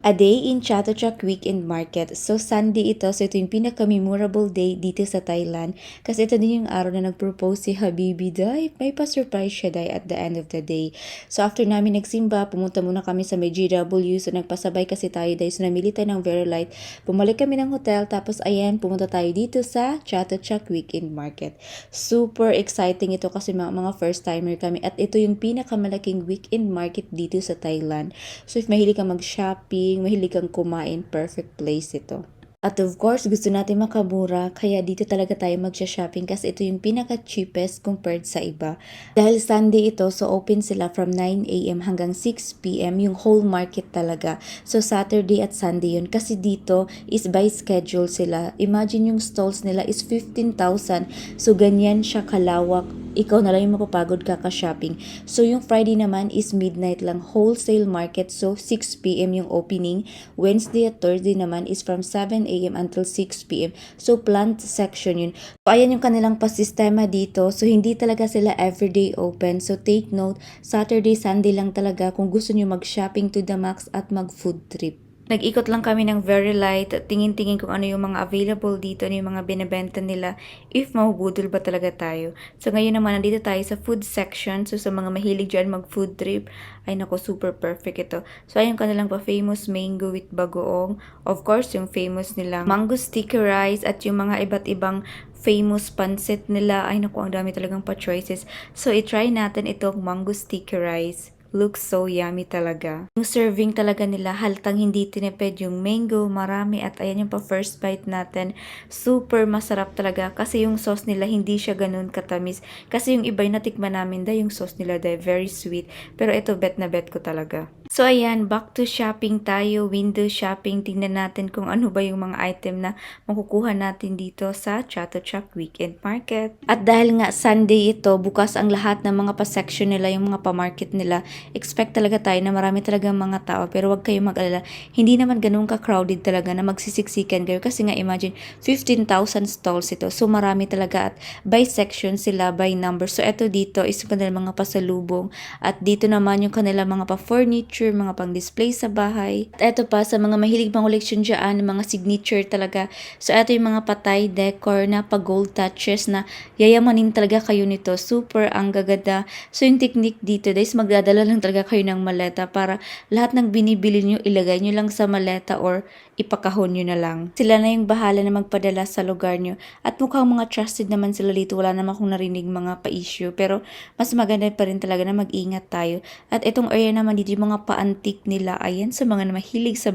A day in Chatuchak Weekend Market. So, Sunday ito. So, ito yung pinaka-memorable day dito sa Thailand. Kasi ito din yung araw na nag-propose si Habibi Day. May pa-surprise siya Day at the end of the day. So, after namin nagsimba, pumunta muna kami sa may GW. So, nagpasabay kasi tayo Day. So, namili tayo ng very light. Bumalik kami ng hotel. Tapos, ayan, pumunta tayo dito sa Chatuchak Weekend Market. Super exciting ito kasi mga first-timer kami. At ito yung pinakamalaking weekend market dito sa Thailand. So, if mahilig kang mag-shopping, mahilig kang kumain, perfect place ito. At of course, gusto natin makamura, kaya dito talaga tayo magsha-shopping kasi ito yung pinaka-cheapest compared sa iba. Dahil Sunday ito, so open sila from 9 a.m. hanggang 6 p.m. yung whole market talaga. So Saturday at Sunday yun kasi dito is by schedule sila. Imagine yung stalls nila is 15,000. So ganyan siya kalawak. Ikaw na lang yung mapapagod ka ka-shopping. So yung Friday naman is midnight lang, wholesale market. So 6 p.m. yung opening. Wednesday at Thursday naman is from 7 a.m. until 6 p.m. So plant section yun. So ayan yung kanilang pasistema dito. So hindi talaga sila everyday open. So take note, Saturday, Sunday lang talaga kung gusto nyo mag-shopping to the max at mag-food trip. Nag-ikot lang kami ng very light, tingin-tingin kung ano yung mga available dito, ano yung mga binibenta nila, if mabubudol ba talaga tayo. So ngayon naman, nandito tayo sa food section. So sa mga mahilig dyan mag-food trip, ay nako, super perfect ito. So ayun kanilang pa-famous mango with bagoong. Of course, yung famous nilang mango sticky rice at yung mga iba't ibang famous pancit nila. Ay naku, ang dami talagang pa-choices. So i-try natin itong mango sticky rice. Looks so yummy talaga. Yung serving talaga nila, haltang hindi tinipid yung mango, marami at ayan yung pa first bite natin. Super masarap talaga kasi yung sauce nila hindi siya ganun katamis. Kasi yung iba yung natikman namin yung sauce nila very sweet. Pero ito bet na bet ko talaga. So ayan, back to shopping tayo, window shopping. Tingnan natin kung ano ba yung mga item na makukuha natin dito sa Chatuchak Weekend Market. At dahil nga Sunday ito, bukas ang lahat ng mga pa-section nila, yung mga pa-market nila, expect talaga tayo na marami talaga mga tao. Pero wag kayong mag-alala, hindi naman ganun ka-crowded talaga na magsisiksikan kayo. Kasi nga imagine, 15,000 stalls ito. So marami talaga at by section sila, by number. So eto dito is yung kanilang mga pasalubong. At dito naman yung kanilang mga pa-furniture, mga pang-display sa bahay. At eto pa, sa mga mahilig pang-collection dyan, mga signature talaga. So eto yung mga patay decor na pa-gold touches na yayamanin talaga kayo nito. Super ang gaganda. So yung technique dito guys, magdadala lang talaga kayo ng maleta para lahat ng binibili nyo, ilagay nyo lang sa maleta or ipakahon nyo na lang. Sila na yung bahala na magpadala sa lugar nyo. At mukhang mga trusted naman sila dito. Wala naman akong narinig mga pa-issue. Pero mas maganda pa rin talaga na mag-ingat tayo. At itong area naman dito yung mga pa-antique nila. Ayan, sa mga na mahilig sa